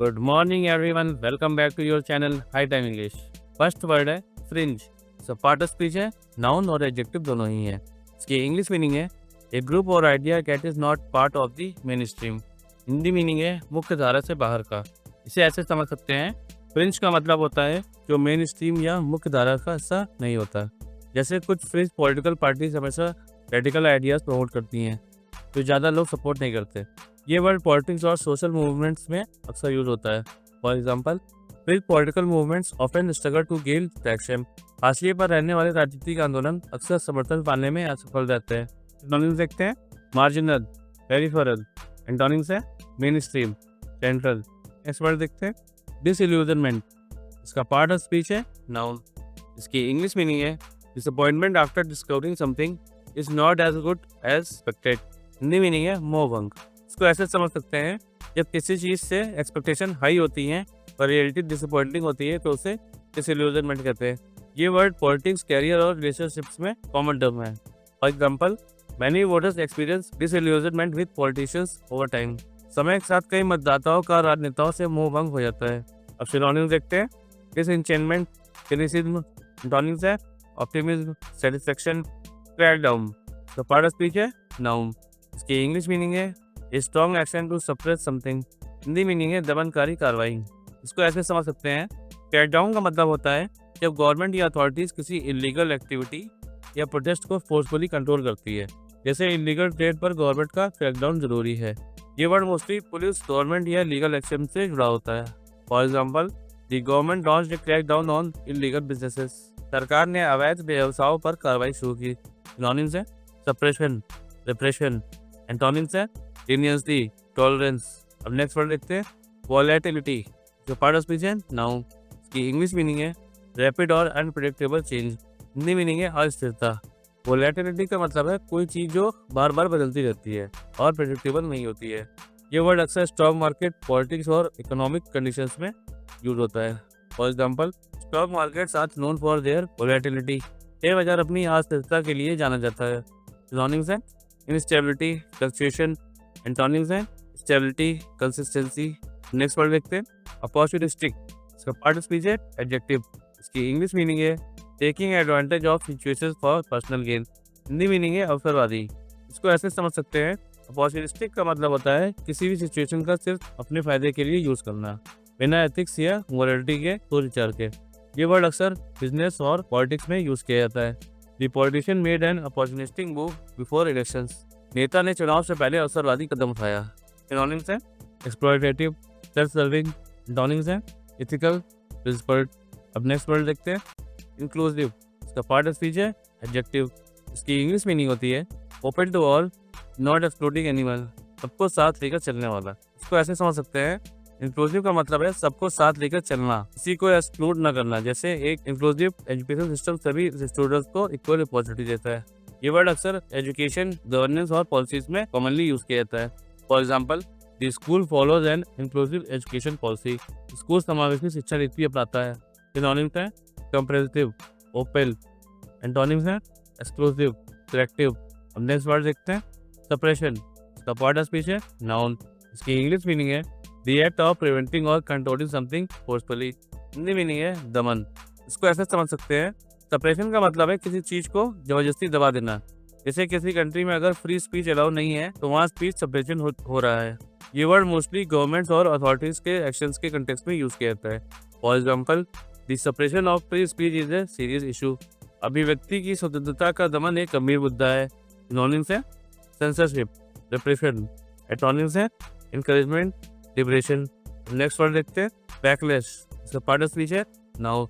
Good morning everyone, welcome back to your channel high time English. First word है fringe. So part of speech है, noun और adjective दोनों ही है। इसकी इंग्लिश मीनिंग है a group or idea that is not part of the main stream. Hindi meaning है मुख्य धारा से बाहर का। इसे ऐसे समझ सकते हैं, फ्रिंज का मतलब होता है जो मेन स्ट्रीम या मुख्य धारा का हिस्सा नहीं होता। जैसे कुछ फ्रिंज पॉलिटिकल पार्टीज हमेशा रेडिकल आइडियाज प्रमोट करती हैं तो ज़्यादा लोग सपोर्ट नहीं करते। ये वर्ड पॉलिटिक्स और सोशल मूवमेंट्स में अक्सर यूज होता है। For example, fringe political movements often struggle to gain traction. हाशिए पर रहने वाले राजनीतिक आंदोलन अक्सर समर्थन पाने में असफल रहते हैं। एंटोनिम्स देखते हैं, मार्जिनल, पेरिफेरल। एंटोनिम्स है mainstream, central. Next word देखते हैं, डिसइल्यूजनमेंट। इसका पार्ट ऑफ स्पीच है नाउन। इसकी इंग्लिश मीनिंग है disappointment after discovering something is not as good as expected. Hindi meaning है मोह भंग। इसको ऐसे समझ सकते हैं, जब किसी चीज़ से एक्सपेक्टेशन हाई होती है और रियलिटी डिसअपॉइंटिंग होती है तो उसे डिसइल्यूजनमेंट कहते हैं। ये वर्ड पॉलिटिक्स, कैरियर और रिलेशनशिप्स में कॉमन टर्म है। For example, many voters experience disillusionment with politicians over time. समय के साथ कई मतदाताओं का राजनेताओं से मोह भंग हो जाता है। अब सिनोनिम्स देखते हैं, डिसएंचेंटमेंट, सिनिसिज्म। एंटोनिम्स है ऑप्टिमिज्म, सेटिस्फैक्शन, क्रैकडाउन। तो पार्ट ऑफ स्पीच है नाउन। इसकी इंग्लिश मीनिंग है a strong action to suppress something. Hindi meaning है दमनकारी कार्रवाई। इसको ऐसे समझ सकते हैं, क्रैकडाउन का मतलब होता है जब गवर्नमेंट या अथॉरिटीज किसी इलीगल एक्टिविटी या प्रोटेस्ट को फोर्सफुली कंट्रोल करती है। जैसे इलीगल ट्रेड पर गवर्नमेंट का क्रैकडाउन जरूरी है। ये वर्ड मोस्टली पुलिस, गवर्नमेंट या लीगल एक्शन से जुड़ा होता है। For example, the government launched A crackdown on illegal businesses. सरकार ने अवैध व्यवसायों पर कार्रवाई शुरू की। सिनोनिम्स है सप्रेशन, रिप्रेशन। एंटोनिम्स है लीनियंसी, टॉलरेंस। अब नेक्स्ट वर्ड देखते हैं, वॉलेटिलिटी। जो पार्ट ऑफ स्पीच है नाउन। इसकी इंग्लिश मीनिंग है रैपिड और अनप्रेडिक्टेबल चेंज। हिंदी मीनिंग है अस्थिरता। वॉलेटिलिटी का मतलब है कोई चीज़ जो बार बार बदलती रहती है और प्रेडिक्टेबल नहीं होती है। ये वर्ड अक्सर स्टॉक मार्केट, पॉलिटिक्स और इकोनॉमिक कंडीशंस में यूज होता है। For example, stock markets are known for their volatility. Share बाजार अपनी अस्थिरता के लिए जाना जाता है। सिनोनिम्स है इंस्टेबिलिटी, फ्लक्चुएशन। एंटोनिम्स है स्टेबिलिटी, कंसिस्टेंसी। नेक्स्ट वर्ड देखते हैं, अपॉर्चुनिस्टिक। इसका पार्ट ऑफ स्पीच है एडजेक्टिव। इसकी इंग्लिश मीनिंग है taking advantage of situations for personal gain. Hindi meaning है अवसरवादी। इसको ऐसे समझ सकते हैं, अपॉर्चुनिस्टिक का मतलब होता है किसी भी सिचुएशन का सिर्फ अपने फायदे के लिए यूज करना, बिना एथिक्स या मोरालिटी के सोच विचार के। ये वर्ड अक्सर बिजनेस और पॉलिटिक्स में यूज किया जाता है। The politician made an opportunistic move before elections. नेता ने चुनाव से पहले अवसरवादी कदम उठाया। सिनोनिम्स है एक्सप्लॉयटेटिव, सेल्फ सर्विंग। एंटोनिम्स है एथिकल, प्रिंसिपल्ड। अब नेक्स्ट वर्ड देखते हैं, इंक्लूसिव। इसका पार्ट ऑफ स्पीच है एडजेक्टिव। इसकी इंग्लिश मीनिंग होती है open to all, not excluding animal. सबको साथ लेकर चलने वाला। इसको ऐसे समझ सकते हैं, इंक्लूसिव का मतलब है सबको साथ लेकर चलना, किसी को एक्सक्लूड न करना। जैसे एक इंक्लूसिव एजुकेशन सिस्टम सभी स्टूडेंट्स को इक्वल अपॉर्चुनिटी देता है। ये वर्ड अक्सर एजुकेशन, गवर्नेंस और पॉलिसीज में कॉमनली यूज किया जाता है। For example, the school follows an inclusive education policy. School समावेशी शिक्षा नीति अपनाता है। सिनोनिम्स है कंप्रेहेंसिव, ओपन। एंटोनिम्स है एक्सक्लूसिव, सिलेक्टिव। अब नेक्स्ट वर्ड देखते हैं, सप्रेशन। इसका पार्ट ऑफ स्पीच है नाउन। इसकी इंग्लिश मीनिंग है द एक्ट ऑफ प्रिवेंटिंग और controlling something forcefully. Hindi meaning है दमन। इसको ऐसे समझ सकते हैं, सप्रेशन का मतलब है किसी चीज़ को जबरदस्ती दबा देना। जैसे किसी कंट्री में अगर फ्री स्पीच अलाउ नहीं है तो वहाँ स्पीच सप्रेशन हो रहा है। ये वर्ड मोस्टली गवर्नमेंट्स और अथॉरिटीज के एक्शंस के कंटेक्स्ट में यूज किया जाता है। For example, the suppression of free speech is a serious issue. अभिव्यक्ति की स्वतंत्रता का दमन एक गंभीर मुद्दा है। सिनोनिम्स है सेंसरशिप, रिप्रेशन। एंटोनिम्स है इनकरेजमेंट, लिबरेशन। नेक्स्ट वर्ड देखते हैं, बैकलैश। इसका पार्ट ऑफ स्पीच है नाउन।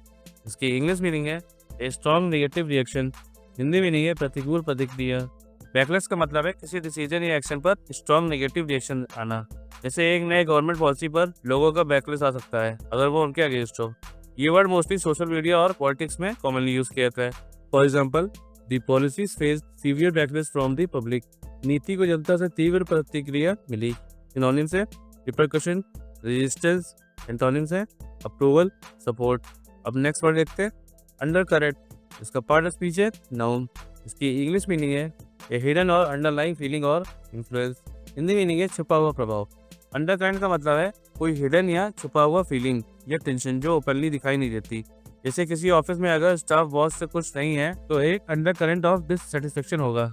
इसकी इंग्लिश मीनिंग है a strong negative reaction. Hindi meaning है प्रतिकूल प्रतिक्रिया। बैकलैश का मतलब है किसी डिसीजन या एक्शन पर स्ट्रॉन्ग नेगेटिव रिएक्शन आना। जैसे एक नए गवर्नमेंट पॉलिसी पर लोगों का बैकलैश आ सकता है अगर वो उनके अगेंस्ट हो। ये वर्ड मोस्टली सोशल मीडिया और पॉलिटिक्स में कॉमनली यूज किया जाता है। For example, the policies face severe backlash from the public. नीति को जनता से तीव्र प्रतिक्रिया मिली। सिनोनिम्स है रिपरकशन, रेजिस्टेंस। एंटोनिम्स है अप्रूवल, सपोर्ट। अब नेक्स्ट वर्ड देखते हैं, अंडर करेंट। इसका पार्ट ऑफ स्पीच है नाउन। इसकी इंग्लिश मीनिंग है ए हिडन और अंडरलाइंग फीलिंग और इन्फ्लुएंस। हिंदी मीनिंग है छुपा हुआ प्रभाव। अंडरकरेंट का मतलब है कोई हिडन या छुपा हुआ फीलिंग या टेंशन जो ओपनली दिखाई नहीं देती। जैसे किसी ऑफिस में अगर स्टाफ बॉस से कुछ नहीं है तो एक अंडर करंट ऑफ डिससेटिस्फेक्शन होगा।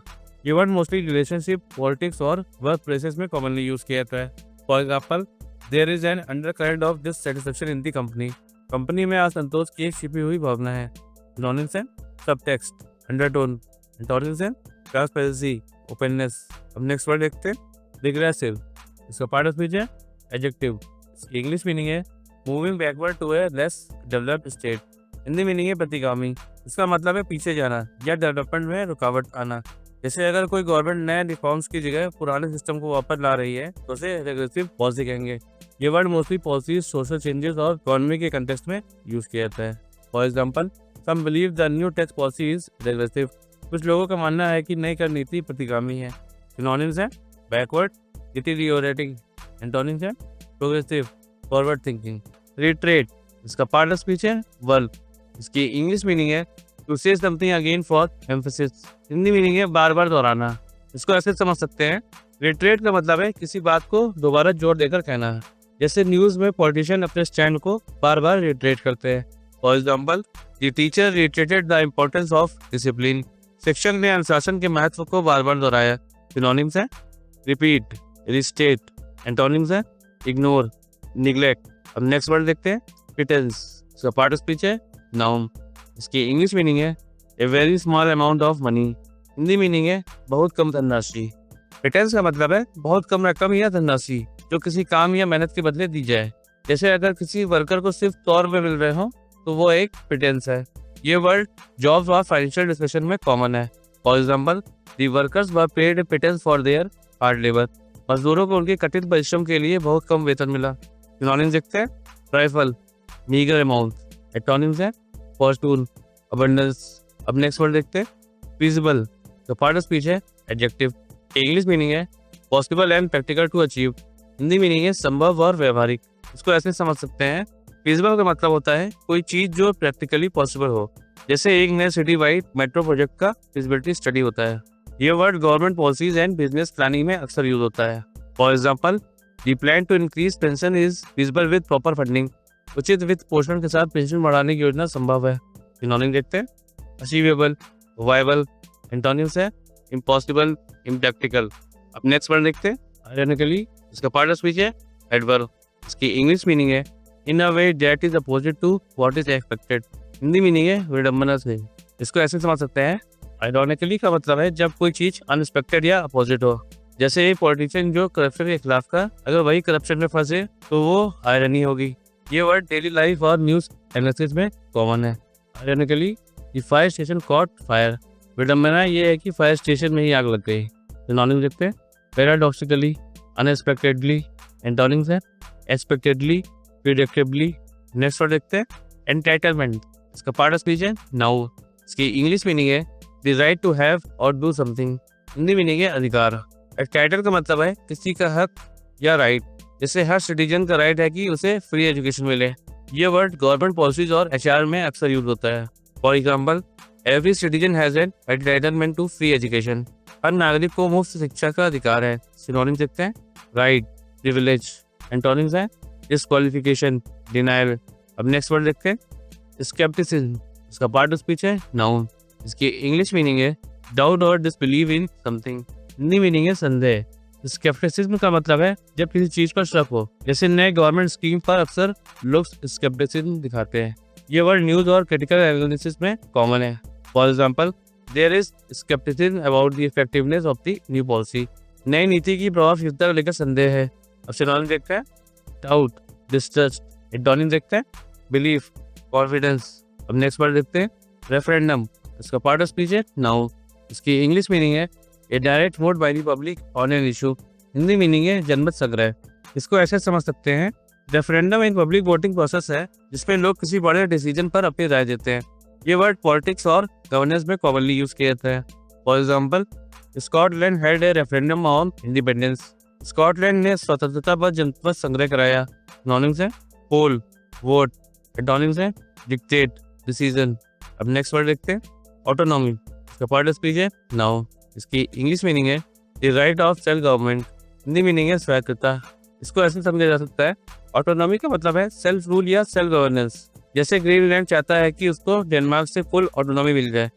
ये वर्ड मोस्टली रिलेशनशिप, पॉलिटिक्स और वर्क प्लेसेस में कॉमनली यूज किया जाता है। For example, there is an undercurrent of dissatisfaction in the company. Company में असंतोष की एक छिपी हुई भावना है। सिनोनिम्स हैं सबटेक्स्ट, अंडरटोन, इंटॉर्जेंस है ट्रांसपेरेंसी, ओपननेस। अब नेक्स्ट वर्ड देखते हैं, रिग्रेसिव। इसका पार्ट ऑफ स्पीच है एडजेक्टिव। इसकी इंग्लिश मीनिंग है moving backward to a less developed state. Hindi meaning है प्रतिगामी। इसका मतलब है पीछे जाना या डेवलपमेंट में रुकावट आना। जैसे अगर कोई गवर्नमेंट नए रिफॉर्म्स की जगह पुराने सिस्टम को वापस ला रही है तो उसे रेग्रेसिव पॉलिसी कहेंगे। ये word mostly policies, social changes और इकोनॉमी के कंटेक्स्ट में यूज किया जाता है। For example, some believe the new tax policy is regressive. कुछ लोगों का मानना है कि नई कर नीति प्रतिगामी है। सिनोनिम्स है बैकवर्ड, डिटीरियोरेटिंग। एंटोनिम्स है प्रोग्रेसिव, फॉरवर्ड थिंकिंग। रिट्रेट। इसका पार्ट ऑफ स्पीच है वर्ब। इसकी इंग्लिश मीनिंग है to say something again for emphasis. Hindi meaning है बार बार दोहराना। इसको ऐसे समझ सकते हैं, रिट्रेट का मतलब है किसी बात को दोबारा जोर देकर कहना है। जैसे न्यूज में पॉलिटिशियन अपने स्टैंड को बार बार रिट्रेट करते हैं। For example, the teacher reiterated the importance of discipline. शिक्षक ने अनुशासन के महत्व को बार बार दोहराया। सिनोनिम्स है रिपीट, रिस्टेट। एंटोनिम्स है इग्नोर, निग्लेक्ट। अब नेक्स्ट वर्ड देखते हैं, प्रिटेंस। इसका पार्ट ऑफ स्पीच है नाउन। इसकी इंग्लिश मीनिंग है a very small amount of money. Hindi meaning है बहुत कम धनराशि। प्रिटेंस का मतलब है बहुत कम रकम या धनराशि जो किसी काम या मेहनत के बदले दी जाए। जैसे अगर किसी वर्कर को सिर्फ तौर पे मिल रहे हो तो वो एक प्रिटेंस है। ये वर्ड जॉब्स और फाइनेंशियल डिस्कशन में कॉमन है। For example, the workers were paid A pretence for their hard labour. मजदूरों को उनके कठिन परिश्रम के लिए बहुत कम वेतन मिला। सिनोनिम्स देखते हैं, ट्राइफल, मीगर अमाउंट। एंटोनिम्स है फॉर्चून, अबंडेंस। अब नेक्स्ट वर्ड देखते हैं, feasible. The part of speech है एडजेक्टिव। इंग्लिश मीनिंग है possible and practical to achieve. Hindi meaning है संभव और व्यवहारिक। इसको ऐसे समझ सकते हैं, फीजिबल का मतलब होता है कोई चीज जो प्रैक्टिकली पॉसिबल हो। जैसे एक नए सिटी वाइड मेट्रो प्रोजेक्ट का फिजिबिलिटी स्टडी होता है। ये word government policies and business planning में अक्सर यूज होता है। For example, the plan to increase pension is feasible with proper funding. उचित वित्त पोषण के साथ पेंशन बढ़ाने की योजना संभव है। सिनोनिम देखते हैं, अचीवेबल, वायबल। एंटोनिम्स है इम्पॉसिबल, इम्प्रैक्टिकल। अब नेक्स्ट वर्ड देखते हैं, आयरॉनिकली। इसका पार्ट ऑफ स्पीच है एडवर्ब। इसकी इंग्लिश मीनिंग है in a way that is opposite to what is expected. Hindi meaning है विडंबना से। इसको ऐसे समझ सकते हैं, आयरॉनिकली का मतलब है जब कोई चीज अनएक्सपेक्टेड या अपोजिट हो। जैसे एक पॉलिटिशियन जो करप्शन के खिलाफ का अगर वही करप्शन में फंसे तो वो आयरनी होगी। ये वर्ड डेली लाइफ और न्यूज एनालिसिस में कॉमन है। Ironically, the fire station cot fire. विडंबना ये है कि फायर स्टेशन में ही आग लग गई। सिनोनिम देखते हैं, पैराडॉक्सिकली, अनएक्सपेक्टेडली। एंटोनिम्स है एक्सपेक्टेडली, प्रिडिक्टेबली। नेक्स्ट वर्ड देखते हैं, एंटाइटलमेंट। इसका पार्ट ऑफ स्पीच है नाउ। इसकी इंग्लिश मीनिंग है द राइट टू हैव और डू समथिंग। हिंदी मीनिंग है अधिकार। एंटाइटल का मतलब है किसी का हक या राइट। जैसे हर सिटीजन का राइट है कि उसे फ्री एजुकेशन मिले। ये वर्ड गवर्नमेंट पॉलिसीज और एचआर में अक्सर यूज होता है। For example, every citizen has an entitlement to free education. हर नागरिक को मुफ्त शिक्षा का अधिकार है। सिनोनिम देखते हैं, राइट, प्रिविलेज। एंटोनिम्स है डिस्क्वालिफिकेशन, डिनायल। अब नेक्स्ट वर्ड देखते हैं, स्केप्टिसिज्म। इसका पार्ट ऑफ स्पीच है नाउन। इसकी इंग्लिश मीनिंग है डाउट और disbelieve in something. Hindi meaning है संदेह। स्केप्टिसिज्म का मतलब है जब किसी चीज पर शक हो। जैसे नए गवर्नमेंट स्कीम पर अक्सर लोग स्केप्टिसिज्म दिखाते हैं। ये वर्ड न्यूज और क्रिटिकल एनालिसिस में कॉमन है। For example, there is scepticism about the effectiveness of the new policy. नई नीति की प्रभावशीलता को लेकर संदेह है। अब सिनोनिम देखते हैं, डाउट, डिस्ट्रस्ट। एंटोनिम देखते हैं, बिलीफ, कॉन्फिडेंस। अब नेक्स्ट वर्ड देखते हैं, रेफरेंडम। इसका पार्ट ऑफ स्पीच है नाउ। इसकी इंग्लिश मीनिंग है a direct vote by the public on an issue. Hindi meaning है जनमत संग्रह। इसको ऐसे समझ सकते हैं, रेफरेंडम एक पब्लिक वोटिंग प्रोसेस है जिसमें लोग किसी बड़े डिसीजन पर अपनी राय देते हैं। ये वर्ड पॉलिटिक्स और गवर्नेंस में कॉमनली यूज किया जाता है। For example, Scotland had a referendum on independence. Scotland ने स्वतंत्रता पर जनमत संग्रह कराया। सिनोनिम्स है पोल, वोट। एंटोनिम्स है डिक्टेट, डिसीजन। अब नेक्स्ट वर्ड देखते हैं, ऑटोनॉमी। इसका पार्ट ऑफ स्पीच है नाउ। इसकी इंग्लिश मीनिंग है the right of self government. Hindi meaning है स्वायत्तता। इसको ऐसे समझा जा सकता है, ऑटोनॉमी का मतलब है सेल्फ रूल या सेल्फ गवर्नेंस। जैसे ग्रीनलैंड चाहता है कि उसको डेनमार्क से फुल ऑटोनॉमी मिल जाए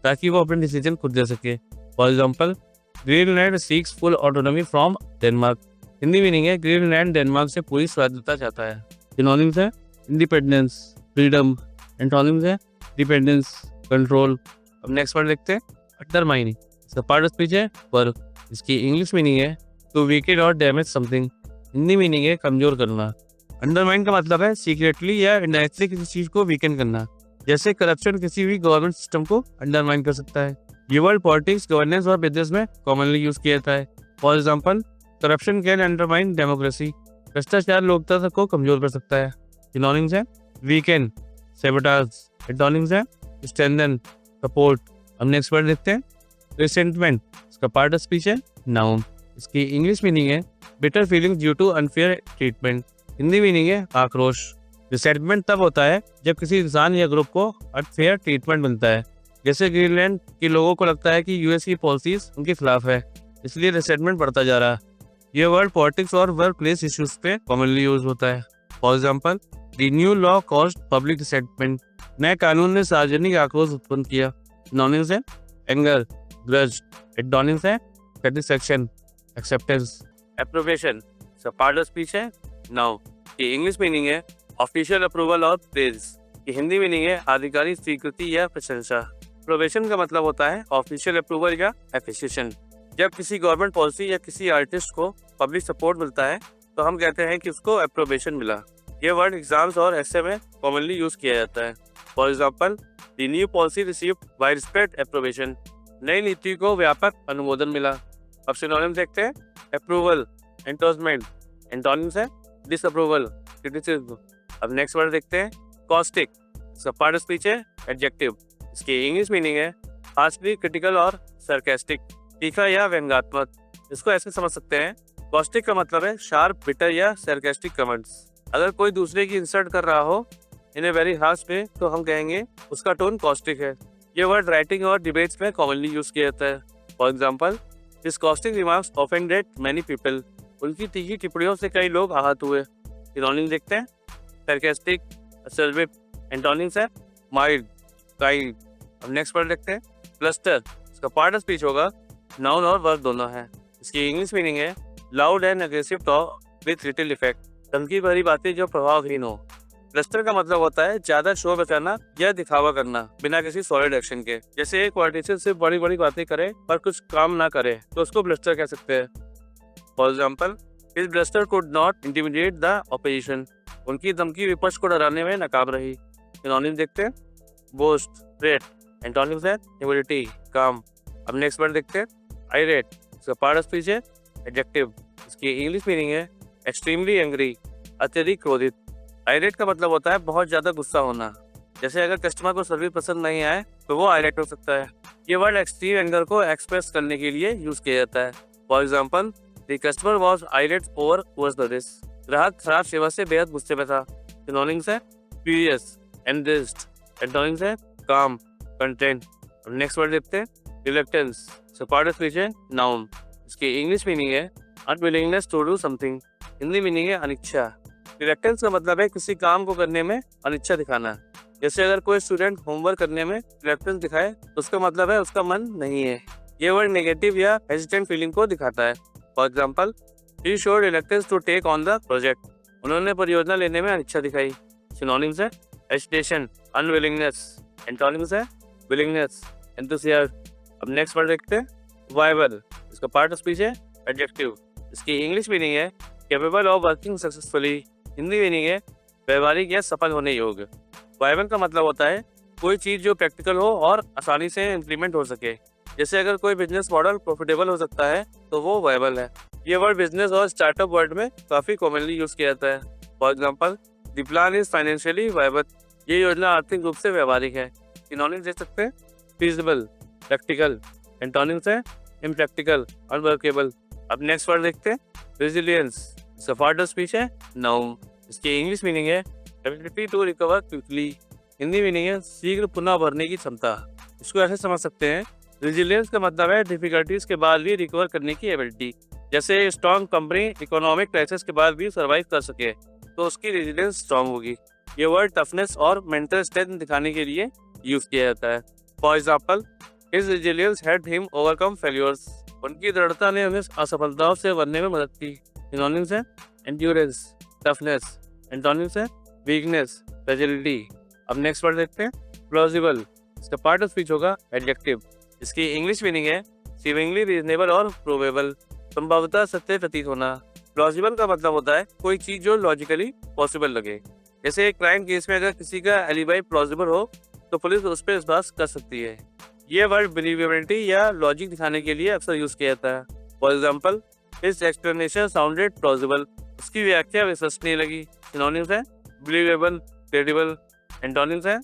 ताकि वो अपने डिसीजन खुद ले सके। For example, Greenland seeks full autonomy from Denmark. Hindi meaning है ग्रीनलैंड डेनमार्क से पूरी स्वायत्तता चाहता है। सिनोनिम्स है इंडिपेंडेंस, फ्रीडम। एंटोनिम्स है डिपेंडेंस, कंट्रोल। अब नेक्स्ट वर्ड देखते हैं अंडरमाइन। इसका पार्ट ऑफ स्पीच है वर्क। इसकी इंग्लिश मीनिंग है टू वीकेंड और डैमेज समथिंग। हिंदी मीनिंग है कमजोर करना। अंडरमाइन का मतलब है सीक्रेटली या इनडायरेक्टली किसी चीज को वीकेंड करना। जैसे करप्शन किसी भी गवर्नमेंट सिस्टम को अंडरमाइन कर सकता है। ये वर्ड पॉलिटिक्स, गवर्नेंस और बिजनेस में कॉमनली यूज किया जाता है। For example, corruption can undermine democracy. भ्रष्टाचार लोकतंत्र को कमजोर कर सकता है। सिनोनिम्स है वीकेंड, सैबोटाज। एंटोनिम्स है स्ट्रेंथन, सपोर्ट। अब नेक्स्ट वर्ड देखते हैं रिसेंटमेंट। इसका पार्ट ऑफ स्पीच है नाउन। इसकी इंग्लिश मीनिंग है bitter feeling due to unfair treatment. Hindi meaning है आक्रोश। रिसेंटमेंट तब होता है जब किसी इंसान या ग्रुप को अनफेयर ट्रीटमेंट मिलता है। जैसे ग्रीनलैंड के लोगों को लगता है कि यूएस की पॉलिसीज उनके खिलाफ है, इसलिए रिसेंटमेंट बढ़ता जा रहा है। यह वर्ड पॉलिटिक्स और वर्क प्लेस इश्यूज पे कॉमनली यूज होता है। For example, the new law caused public resentment. नए कानून ने सार्वजनिक आक्रोश उत्पन्न किया। सिनोनिम्स है एंगर, ग्रज। एंटोनिम्स है satisfaction, acceptance. Approbation part of speech है नाउ। की इंग्लिश मीनिंग है ऑफिशियल अप्रूवल और प्रेज। की हिंदी मीनिंग है आधिकारिक स्वीकृति या प्रशंसा। अप्रोवेशन का मतलब होता है ऑफिशियल अप्रूवल या एप्रिसिएशन। जब किसी गवर्नमेंट पॉलिसी या किसी आर्टिस्ट को पब्लिक सपोर्ट मिलता है तो हम कहते हैं कि उसको अप्रोवेशन मिला। यह वर्ड एग्जाम्स और ऐसे में कॉमनली यूज किया जाता है। For example, the new policy received widespread approbation. नई नीति को व्यापक अनुमोदन मिला। अब सिनोनिम देखते हैं अप्रूवल, एंडोर्समेंट। एंटोनिम्स है डिसअप्रूवल, क्रिटिसिज्म। अब नेक्स्ट वर्ड देखते हैं कॉस्टिक। इसका पार्ट ऑफ स्पीच है एडजेक्टिव। इसकी इंग्लिश मीनिंग है हार्शली क्रिटिकल और सरकास्टिक, तीखा या व्यंग्यात्मक। इसको ऐसे समझ सकते हैं, कॉस्टिक का मतलब है शार्प, बिटर या सरकास्टिक कमेंट्स। अगर कोई दूसरे की इंसल्ट कर रहा हो इन ए वेरी हार्श वे तो हम कहेंगे उसका टोन कॉस्टिक है। ये वर्ड राइटिंग और डिबेट्स में कॉमनली यूज किया जाता है। For example, this caustic remarks offended many people. उनकी तीखी टिप्पणियों से कई लोग आहत हुए। सिनोनिम देखते हैं सरकास्टिक, असर्बिव। एंटोनिम्स है माइल्ड, काइंड। अब नेक्स्ट वर्ड देखते हैं क्लस्टर। इसका पार्ट ऑफ स्पीच होगा नाउन और वर्ब दोनों है। इसकी इंग्लिश मीनिंग है loud and aggressive talk with little effect. धमकी भरी बातें जो प्रभावहीन हो। क्लस्टर का मतलब होता है ज्यादा शोर बचाना या दिखावा करना बिना किसी सॉलिड एक्शन के। जैसे एक पॉलिटिशियन सिर्फ बड़ी बड़ी बातें करे पर कुछ काम ना करे तो उसको ब्लस्टर कह सकते हैं। For example, his bluster could not intimidate the opposition. उनकी धमकी विपक्ष को डराने में नाकाम रही। सिनोनिम देखते हैं बोस्ट, रेट। एंटोनिम्स है ह्यूमिलिटी, काम। अब नेक्स्ट वर्ड देखते हैं आइरेट। इसका पार्ट ऑफ स्पीच है एडजेक्टिव। इसकी इंग्लिश मीनिंग है एक्सट्रीमली एंग्री, अत्यधिक क्रोधित। आइरेट का मतलब होता है बहुत ज्यादा गुस्सा होना। जैसे अगर कस्टमर को सर्विस पसंद नहीं आए तो वो आइरेट हो सकता है। ये वर्ड एक्सट्रीम एंगर को एक्सप्रेस करने के लिए यूज किया जाता है। For example, the customer was irate over poor service. ग्राहक खराब सेवा से बेहद गुस्से में था। सिनोनिम्स है फ्यूरियस, एनरेज्ड। एंटोनिम्स है काम, कंटेंट। नेक्स्ट वर्ड देखते हैं रिलक्टेंस। पार्ट ऑफ स्पीच है नाउन। इसकी इंग्लिश मीनिंग है unwillingness to do something. Hindi meaning है अनिच्छा। रिलक्टेंस का मतलब है किसी काम को करने में अनिच्छा दिखाना। जैसे अगर कोई स्टूडेंट होमवर्क करने में रिलक्टेंस दिखाए तो उसका मतलब है उसका मन नहीं है। ये वर्ड नेगेटिव या हेजिटेंट फीलिंग को दिखाता है। For example, he showed reluctance to take on the project. उन्होंने परियोजना लेने में अनिच्छा दिखाई। सिनोनिम्स है हेजिटेशन, अनविलिंगनेस। एंटोनिम्स है विलिंगनेस, एंथुसियाज्म। अब नेक्स्ट वर्ड देखते हैं वायबल। इसका पार्ट ऑफ स्पीच है एडजेक्टिव। इसकी इंग्लिश मीनिंग है capable of working successfully. Hindi meaning है व्यवहारिक या सफल होने योग्य। वायबल का मतलब होता है कोई चीज जो प्रैक्टिकल हो और आसानी से इम्प्लीमेंट हो सके। जैसे अगर कोई बिजनेस मॉडल प्रॉफिटेबल हो सकता है तो वो वायबल है। ये वर्ड बिजनेस और स्टार्टअप वर्ड में काफी कॉमनली यूज किया जाता है। For example, the plan is financially viable. ये योजना आर्थिक रूप से व्यवहारिक है। सिनोनिम्स दे सकते हैं फीजिबल, प्रैक्टिकल। एंटोनिम्स है इम्प्रैक्टिकल, अनवर्केबल। अब नेक्स्ट वर्ड देखते हैं रेजिलियंस। इसका पार्ट ऑफ स्पीच है नाउन। इसकी इंग्लिश मीनिंग है ability to recover quickly. Hindi meaning है शीघ्र पुनः भरने की क्षमता। इसको ऐसे समझ सकते हैं, रेजिलियंस का मतलब है डिफिकल्टीज के बाद भी रिकवर करने की एबिलिटी। जैसे स्ट्रॉन्ग कंपनी इकोनॉमिक क्राइसिस के बाद भी सर्वाइव कर सके तो उसकी रेजिलियंस स्ट्रांग होगी। ये वर्ड टफनेस और मेंटल स्ट्रेंथ दिखाने के लिए यूज किया जाता है। For example, his resilience helped him overcome failures. उनकी दृढ़ता ने उन्हें असफलताओं से उबरने में मदद की। सिनोनिम्स है एंड्योरेंस, टफनेस। एंटोनिम्स है वीकनेस, फ्रेजिलिटी। अब नेक्स्ट वर्ड देखते हैं, प्लॉजिबल। इसका पार्ट ऑफ स्पीच होगा एडजेक्टिव। इसकी इंग्लिश मीनिंग है सीमिंगली रीजनेबल और प्रोबेबल, संभवतः सत्य प्रतीत होना। प्लॉजिबल का मतलब होता है कोई चीज जो लॉजिकली पॉसिबल लगे। जैसे एक क्राइम केस में अगर किसी का एलिबाई प्लॉजिबल हो तो पुलिस उस पर विश्वास कर सकती है। ये वर्ड बिलीवेबिलिटी या लॉजिक दिखाने के लिए अक्सर यूज किया जाता है। For example, his explanation sounded plausible. उसकी व्याख्या विश्वसनीय लगी। सिनोनिम्स है बिलीवेबल, क्रेडिबल। एंटोनिम्स है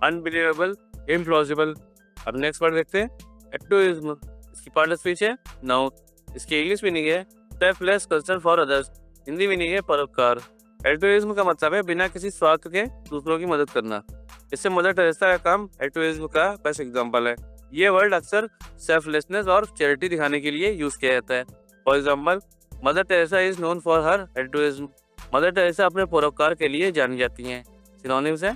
अनबिलीवेबल, इम्प्लॉजिबल। अब नेक्स्ट वर्ड देखते हैं, एल्ट्रुइज्म। इसकी पार्ट ऑफ स्पीच है नाउन। इसकी इंग्लिश मीनिंग है selfless concern for others. Hindi meaning है परोपकार। एल्ट्रुइज्म का मतलब है बिना किसी स्वार्थ के दूसरों की मदद करना। इससे मदर टेरेसा का काम एल्ट्रुइज्म का बेस्ट एग्जांपल है। ये वर्ड अक्सर सेल्फलेसनेस और चैरिटी दिखाने के लिए यूज किया जाता है। For example, mother Teresa is known for her altruism. Mother Teresa अपने परोपकार के लिए जानी जाती हैं। सिनोनिम्स है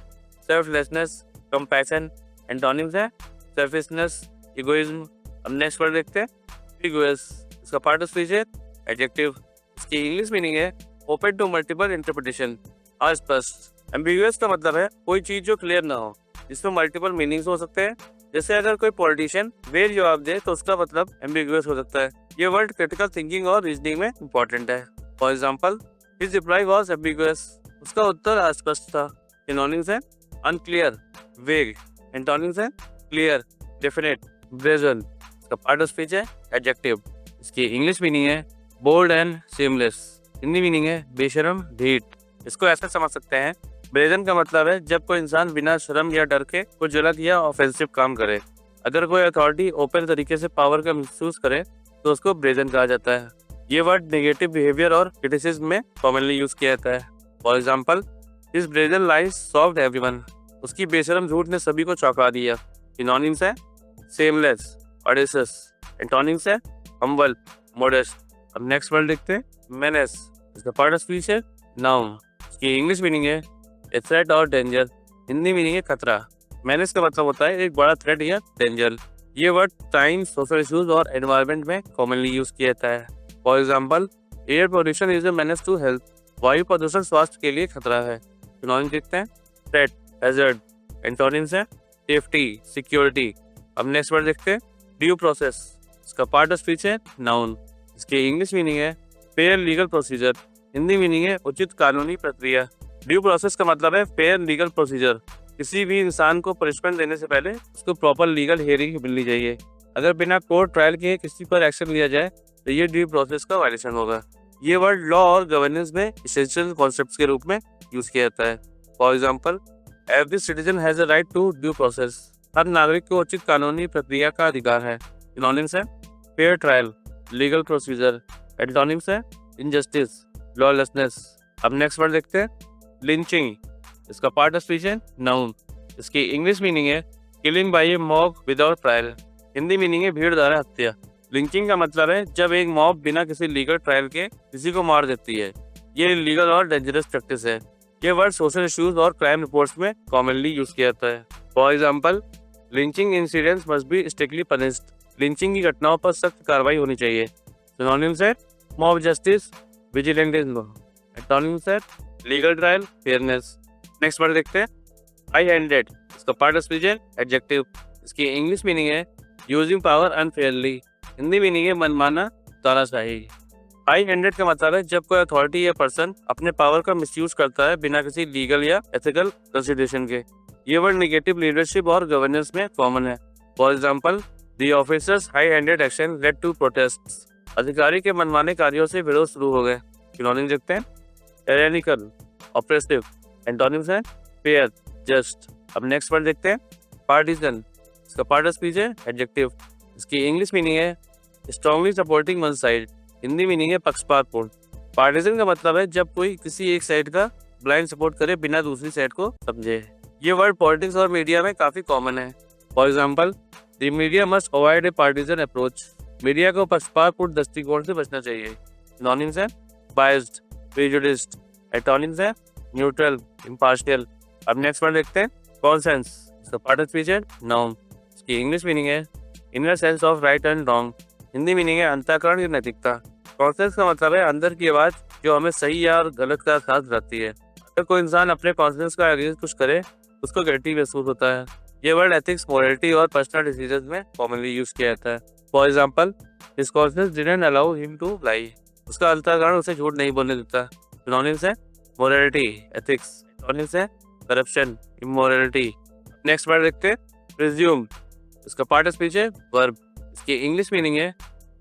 सेल्फलेसनेस, कंपैशन। एंटोनिम्स है सेल्फिशनेस, इगोइज्म। अब नेक्स्ट वर्ड देखते हैं, एम्बिगुअस। इसका पार्ट ऑफ स्पीच है एडजेक्टिव। इसकी इंग्लिश मीनिंग है ओपन टू मल्टीपल इंटरप्रिटेशन, अस्पष्ट। एम्बिगुअस का मतलब है कोई चीज जो क्लियर ना हो, जिसमें मल्टीपल मीनिंग्स हो सकते हैं। जैसे अगर कोई पॉलिटिशियन वेल जवाब दे तो उसका मतलब एम्बिगुअस हो सकता है। ये वर्ड क्रिटिकल थिंकिंग और रीजनिंग में इंपॉर्टेंट है। For example, his reply was ambiguous. उसका उत्तर अस्पष्ट था। सिनोनिम्स है अनक्लियर, वेग। एंटोनिम्स है क्लियर, डेफिनेट, ब्रेजन। इसका पार्ट ऑफ स्पीच है एडजेक्टिव। इसकी इंग्लिश मीनिंग है bold and shameless. Hindi meaning है बेशरम, ढीठ। इसको ऐसा समझ सकते हैं, ब्रेजन का मतलब है जब कोई इंसान बिना शर्म या डर के कुछ गलत या ऑफेंसिव काम करे। अगर कोई अथॉरिटी ओपन तरीके से पावर का मिसयूज करे तो उसको ब्रेजन कहा जाता है। ये वर्ड नेगेटिव बिहेवियर और क्रिटिसिज्म में कॉमनली यूज किया जाता है। For example, this brazen lies soft everyone. उसकी बेशरम झूठ ने सभी को चौंका दिया। सिनोनिम्स है सेमलेस, ऑडेसियस। एंटोनिम्स है हम्बल, मॉडेस्ट। अब नेक्स्ट वर्ड देखते हैं, मेनेस। इसका पार्ट ऑफ स्पीच है नाउन। इसकी इंग्लिश मीनिंग है ए थ्रेट और डेंजर। हिंदी मीनिंग है खतरा। मेनेस का मतलब होता है एक बड़ा थ्रेट या डेंजर। ये वर्ड टाइम, सोशल इश्यूज और एनवायरनमेंट में कॉमनली यूज किया जाता है। For example, air pollution is a menace to health. वायु प्रदूषण स्वास्थ्य के लिए खतरा है। सिनोनिम्स देखते हैं, थ्रेट, हैजर्ड। एंटोनिम्स है सेफ्टी, सिक्योरिटी। अब नेक्स्ट वर्ड देखते हैं, ड्यू प्रोसेस। इसका पार्ट ऑफ स्पीच है नाउन। इसकी इंग्लिश मीनिंग है fair legal procedure. Hindi meaning है उचित कानूनी प्रक्रिया। ड्यू प्रोसेस का मतलब है फेयर लीगल प्रोसीजर। किसी भी इंसान को पनिशमेंट देने से पहले उसको प्रॉपर लीगल हियरिंग मिलनी चाहिए। अगर बिना कोर्ट ट्रायल के किसी पर एक्शन लिया जाए तो ये ड्यू प्रोसेस का वायलेशन होगा। ये वर्ड लॉ और गवर्नेंस में एसेंशियल कॉन्सेप्ट्स के रूप में यूज किया जाता है। For example, every citizen has a right to due process. हर नागरिक को उचित कानूनी प्रक्रिया का अधिकार है। सिनोनिम्स है fair trial, legal procedure. Antonyms है इनजस्टिस, लॉलेसनेस। अब नेक्स्ट वर्ड देखते हैं, लिंचिंग। इसका पार्ट ऑफ स्पीच है नाउन। इसकी इंग्लिश मीनिंग है killing by a mob without trial. Hindi meaning है भीड़ द्वारा हत्या। लिंचिंग का मतलब है जब एक मॉब बिना किसी लीगल ट्रायल के किसी को मार देती है। ये लीगल और डेंजरस प्रैक्टिस है। ये वर्ड सोशल इश्यूज और क्राइम रिपोर्ट्स में कॉमनली यूज किया जाता है। For example, lynching incidents must be strictly punished. Lynching की घटनाओं पर सख्त कार्रवाई होनी चाहिए। सिनोनिम्स है मॉब जस्टिस, विजिलेंटिज्म। एंटोनिम्स है legal trial, fairness. Next word देखते हैं, हाई हैंडेड। इसका पार्ट ऑफ स्पीच है एडजेक्टिव। इसकी इंग्लिश मीनिंग है using power unfairly. Hindi meaning है मनमाना, तानाशाही। हाई हैंडेड का मतलब है जब कोई अथॉरिटी या पर्सन अपने पावर का मिसयूज करता है बिना किसी लीगल या एथिकल कंसिडरेशन के। ये वर्ड नेगेटिव लीडरशिप और गवर्नेंस में कॉमन है। For example, the officer's high handed action led to protest. अधिकारी के मनमाने कार्यों से विरोध शुरू हो गए। सिनोनिम देखते हैं, टायरेनिकल, ऑप्रेसिव। एंटोनिम्स है फेयर, जस्ट। अब नेक्स्ट वर्ड देखते हैं, पार्टीजन। इसका पार्ट ऑफ स्पीच है एडजेक्टिव। इसकी इंग्लिश मीनिंग है strongly supporting one side. Hindi meaning है पक्षपातपूर्ण। पार्टीजन का मतलब है जब कोई किसी एक साइड का ब्लाइंड सपोर्ट करे बिना दूसरी साइड को समझे। ये वर्ड पॉलिटिक्स और मीडिया में काफी कॉमन है। For example, the media must avoid A partisan approach. Media को पक्षपातपूर्ण दृष्टिकोण से बचना चाहिए। सिनोनिम्स है बायस्ड, प्रेजुडिस्ड। एंटोनिम्स है न्यूट्रल, इम्पार्शियल। अब नेक्स्ट वर्ड देखते हैं कॉन्सेंस। इसका पार्ट ऑफ स्पीच है नाउन। इसकी इंग्लिश मीनिंग है inner sense of right and wrong. Hindi meaning है अंतःकरण की नैतिकता। कॉन्सेंस का मतलब है अंदर की आवाज जो हमें सही या और गलत का साथ रहती है। अगर कोई इंसान अपने कॉन्सेंस का अगेंस्ट कुछ करे उसको गिल्टी महसूस होता है। ये वर्ड एथिक्स, मोरलिटी और पर्सनल डिसीजन में कॉमनली यूज किया जाता है। For example, his conscience didn't allow him to lie. उसका अंतःकरण उसे झूठ नहीं बोलने देता। सिनोनिम्स है मोरलिटी, एथिक्स। सिनोनिम्स है करप्शन, इमोरलिटी। नेक्स्ट वर्ड देखते हैं प्रिज्यूम। इसका पार्ट ऑफ स्पीच है वर्ब। इसकी इंग्लिश मीनिंग है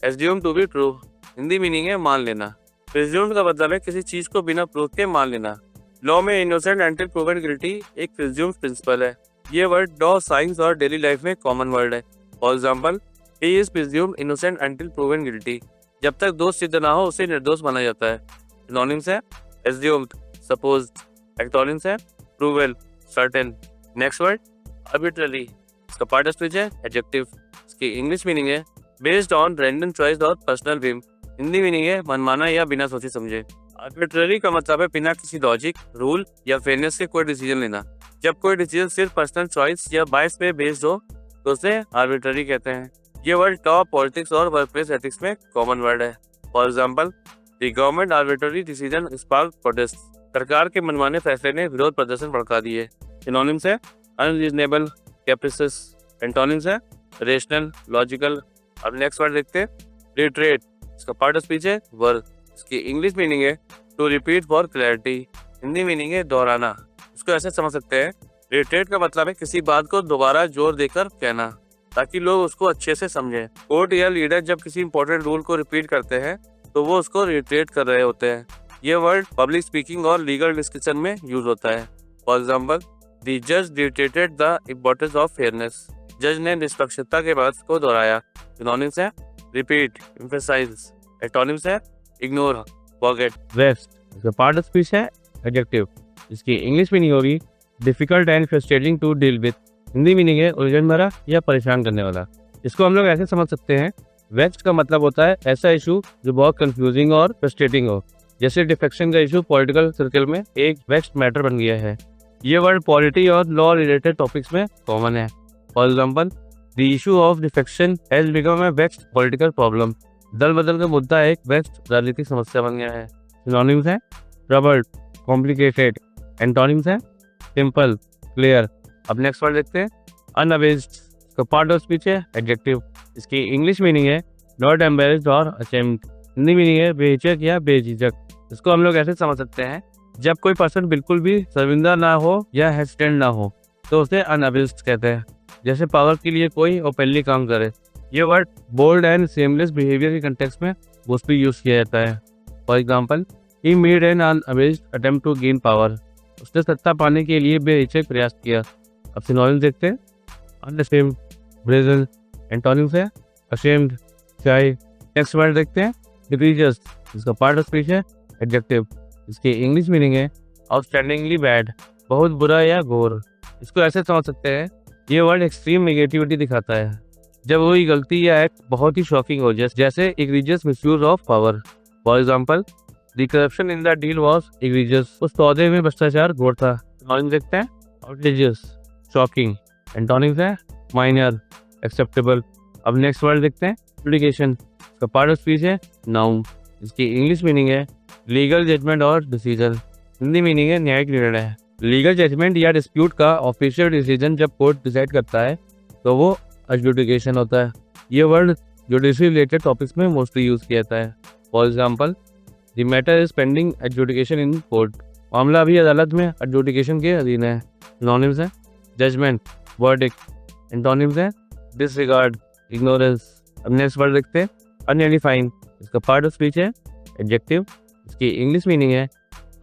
assume to be true. Hindi meaning है मान लेना। प्रिज्यूम का मतलब है किसी चीज को बिना प्रूफ के मान लेना। लॉ में इनोसेंट अंटिल प्रूवन गिल्टी एक प्रिज्यूम प्रिंसिपल है। ये वर्ड लॉ, साइंस और डेली लाइफ में कॉमन वर्ड है। For example, he is presumed innocent until proven guilty. जब तक दोष सिद्ध ना हो उसे निर्दोष माना जाता है। सिनोनिम्स है एज्यूम्ड, सपोज्ड। एक्टोनिम्स है proven, certain. Next word arbitrary. इसका पार्ट ऑफ स्पीच है एडजेक्टिव। इसकी इंग्लिश मीनिंग है बेस्ड ऑन रैंडम चॉइस और पर्सनल विम। हिंदी मीनिंग है मनमाना या बिना सोचे समझे। आर्बिट्ररी का मतलब है बिना किसी लॉजिक, रूल या फेयरनेस के कोई डिसीजन लेना। जब कोई डिसीजन सिर्फ पर्सनल चॉइस या बायस पे बेस्ड हो तो उसे आर्बिट्ररी कहते हैं। ये वर्ड लॉ, पॉलिटिक्स और वर्कप्लेस एथिक्स में कॉमन वर्ड है। For example, the government arbitrary decision spark protest. सरकार के मनमाने फैसले ने विरोध प्रदर्शन भड़का दिए। सिनोनिम्स है अनरीजनेबल, कैप्रिसियस। एंटोनिम्स है रेशनल, लॉजिकल। अब नेक्स्ट वर्ड देखते हैं रिट्रेट। इसका पार्ट ऑफ स्पीच है वर्ब। इसकी इंग्लिश मीनिंग है to repeat for clarity. Hindi meaning है दोहराना। इसको ऐसे समझ सकते हैं, रिट्रेट का मतलब है किसी बात को दोबारा जोर देकर कहना ताकि लोग उसको अच्छे से समझें। कोर्ट या लीडर जब किसी इंपॉर्टेंट रूल को रिपीट करते हैं तो वो उसको रिट्रेट कर रहे होते हैं। ये वर्ड पब्लिक स्पीकिंग और लीगल डिस्कशन में यूज होता है। फॉर एग्जाम्पल, द जज reiterated the importance of fairness. जज ने निष्पक्षता के बात को दोहराया। सिनोनिम्स है रिपीट, एम्फसाइज। एंटोनिम्स है इग्नोर, फॉरगेट, वेस्ट। इसका पार्ट ऑफ स्पीच है एडजेक्टिव। इसकी इंग्लिश मीनिंग होगी difficult and frustrating to deal with. Hindi meaning है उलझन भरा या परेशान करने वाला। इसको हम लोग ऐसे समझ सकते हैं, वेक्स्ड का मतलब होता है ऐसा इशू जो बहुत कंफ्यूजिंग और फ्रस्ट्रेटिंग हो। जैसे डिफेक्शन का इशू पॉलिटिकल सर्कल में एक वेक्स्ड मैटर बन गया है। ये वर्ड पॉलिटी और लॉ रिलेटेड टॉपिक्स में कॉमन है। For example, the issue of defection has become a vexed political problem. दल बदल का मुद्दा एक वेक्स्ड राजनीतिक समस्या बन गया है। सिनोनिम्स है ट्रबल्ड, कॉम्प्लिकेटेड। एंटोनिम्स है सिंपल, क्लियर। अब नेक्स्ट वर्ड देखते हैं अनअबेस्ड। इसका पार्ट ऑफ स्पीच है एडजेक्टिव। इसकी इंग्लिश मीनिंग है नॉट एम्बेरेस्ड और अशेम्ड। हिंदी मीनिंग है बेहिचक या बेझिझक। इसको हम लोग ऐसे समझ सकते हैं, जब कोई पर्सन बिल्कुल भी शर्मिंदा ना हो या हेजिटेंट ना हो तो उसे अनअबेस्ड कहते हैं। जैसे पावर के लिए कोई ओपनली काम करे। ये word bold and shameless behaviour के कंटेक्स्ट में मोस्टली यूज किया जाता है। For example, he made an unabashed attempt to gain power. उसने सत्ता पाने के लिए बेहिचक प्रयास किया। अब सिनोनिम्स देखते हैं अनअशेम्ड, ब्रेजन। एंटोनिम्स है अशेम्ड, शाई। नेक्स्ट वर्ड देखते हैं egregious। इसका पार्ट ऑफ स्पीच है एडजेक्टिव। इसकी इंग्लिश मीनिंग है आउटस्टैंडिंगली बैड, बहुत बुरा या घोर। इसको ऐसे समझ सकते हैं, ये वर्ड एक्सट्रीम नेगेटिविटी दिखाता है जब वही गलती या एक्ट बहुत ही शॉकिंग हो, जैसे egregious misuse of power. For example, the corruption in the deal was egregious। उस सौदे में भ्रष्टाचार घोर था। सिनोनिम्स देखते हैं outrageous, शॉकिंग। एंटोनिम्स है माइनर, एक्सेप्टेबल। अब नेक्स्ट वर्ड देखते हैं एप्लीकेशन। इसका पार्ट ऑफ स्पीच है नाउन। इसकी इंग्लिश मीनिंग है लीगल जजमेंट और डिसीजन। हिंदी मीनिंग है न्यायिक निर्णय। लीगल जजमेंट या डिस्प्यूट का ऑफिशियल डिसीजन जब कोर्ट डिसाइड करता है तो वो एडजुडिकेशन होता है। ये वर्ड जुडिशरी रिलेटेड टॉपिक्स में मोस्टली यूज किया जाता है। For example, the matter is pending adjudication in court. मामला अभी अदालत में एडजुडिकेशन के अधीन है। सिनोनिम्स है जजमेंट, वर्डिक्ट। एंटोनिम्स है डिसरिगार्ड, इग्नोरेंस। अब नेक्स्ट वर्ड देखते हैं अनएडिफाइंग। इसका पार्ट ऑफ स्पीच है एडजेक्टिव। इसकी इंग्लिश मीनिंग है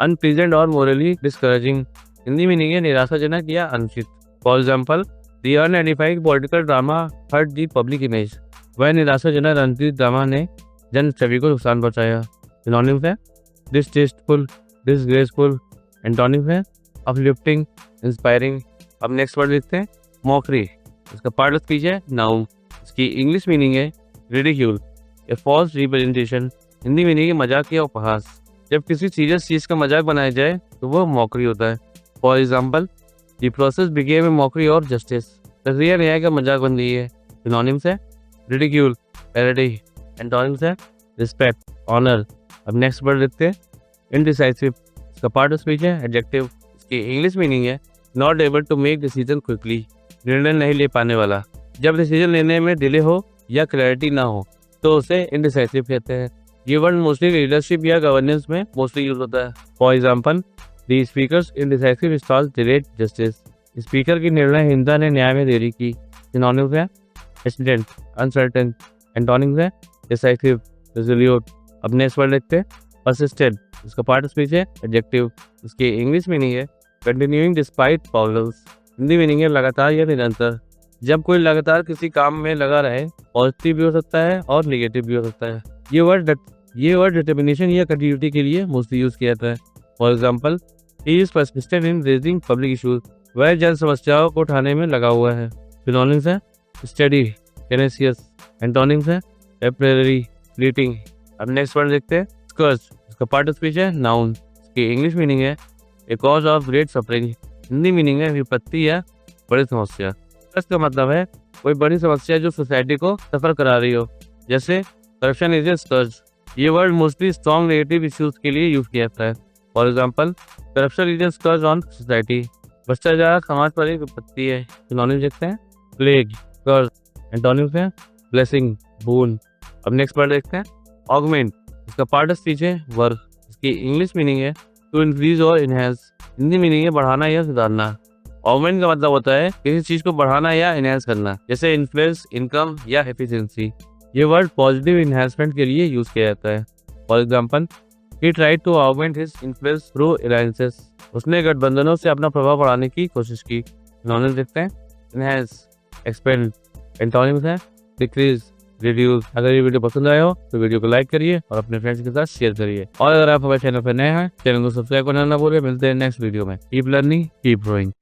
अनप्लीजेंट और मोरली डिस्करेजिंग। हिंदी मीनिंग है निराशाजनक या अनुचित। For example, the unedifying political drama hurt the public image. वह निराशाजनक राजनीतिक ड्रामा ने जन छवि को नुकसान पहुंचाया। सिनोनिम्स है डिसटेस्टफुल, डिसग्रेसफुल। एंटोनिम्स है अपलिफ्टिंग, इंस्पायरिंग। अब नेक्स्ट वर्ड लिखते हैं मॉकरी। इसका पार्ट ऑफ स्पीच है नाउन। इसकी इंग्लिश मीनिंग है रिडिक्यूल, ए फॉल्स रिप्रेजेंटेशन। हिंदी मीनिंग है मजाक या उपहास। जब किसी सीरियस चीज का मजाक बनाया जाए तो वो मॉकरी होता है। For example, the process became a mockery और जस्टिस, प्रक्रिया न्याय का मजाक बन गई है। सिनोनिम्स है रिडिक्यूल, पैरोडी। एंटोनिम्स है रिस्पेक्ट, ऑनर। अब नेक्स्ट वर्ड लिखते हैं इनडिसाइसिव, इसका पार्ट ऑफ स्पीच है एडजेक्टिव, इसकी इंग्लिश मीनिंग है not able to make decision quickly, निर्णय नहीं ले पाने वाला। जब डिसीजन लेने में डिले हो या क्लैरिटी ना हो तो उसे इनडिसाइसिव कहते हैं। ये वर्ड मोस्टली लीडरशिप या गवर्नेंस में मोस्टली यूज होता है। For example, the speakers indecisive stall delayed justice, speaker की निर्णयहीनता ने न्याय में देरी की। सिनोनिम्स है हेसिडेंट, अनसर्टेन। एंटोनिम्स है डिसाइसिव, रिजोल्यूट। अब नेक्स्ट वर्ड लिखते हैं परसिस्टेंट, इसका पार्ट ऑफ स्पीच है एडजेक्टिव, इसकी इंग्लिश मीनिंग है continuing despite problems, Hindi meaning है लगातार या निरंतर। जब कोई लगातार किसी काम में लगा रहे, पॉजिटिव भी हो सकता है और निगेटिव भी हो सकता है। ये वर्ड डिटर्मिनेशन या कंटिन्यूटी के लिए मोस्टली यूज किया जाता है। For example, he is persistent in raising public issues, वह जन समस्याओं को उठाने में लगा हुआ है। सिनोनिम्स है स्टडी, टेनेसियस। एंटोनिम्स है टेम्परेरी, फ्लीटिंग। अब नेक्स्ट वर्ड देखते हैं स्कर्ज, इसका पार्ट ऑफ स्पीच है नाउन, इसकी इंग्लिश मीनिंग है a cause of great suffering, Hindi meaning है विपत्ति या बड़ी समस्या। इसका मतलब है कोई बड़ी समस्या जो सोसाइटी को सफर करा रही हो, जैसे करप्शन इज ए स्कर्ज। ये word mostly strong negative issues के लिए यूज किया जाता है। For example, corruption is a scourge on society, भ्रष्टाचार समाज पर एक विपत्ति है। सिनोनिम्स देखते हैं प्लेग, कर्ज। एंटोनिम्स है ब्लेसिंग, बोन। अब नेक्स्ट वर्ड देखते हैं ऑगमेंट, इसका पार्ट ऑफ स्पीच है वर्क, इसकी इंग्लिश मीनिंग है टू इंक्रीज और इनहेंस, हिंदी मीनिंग है बढ़ाना या सुधारना। ऑगमेंट का मतलब होता है किसी चीज को बढ़ाना या इनहेंस करना, जैसे इन्फ्लुएंस, इनकम या एफिशिएंसी। ये वर्ड पॉजिटिव इन्हेंसमेंट के लिए यूज किया जाता है। For example, he tried to augment his influence through alliances, उसने गठबंधनों से अपना प्रभाव बढ़ाने की कोशिश की। सिनोनिम्स देखते हैं इनहेंस, एक्सपेंड। एंटोनिम्स है डिक्रीज, रिड्यूस। अगर ये वीडियो पसंद आया हो तो वीडियो को लाइक करिए और अपने फ्रेंड्स के साथ शेयर करिए। और अगर आप हमारे चैनल पर नए हैं, चैनल को सब्सक्राइब करना ना भूलिए। मिलते हैं नेक्स्ट वीडियो में। Keep learning, keep growing.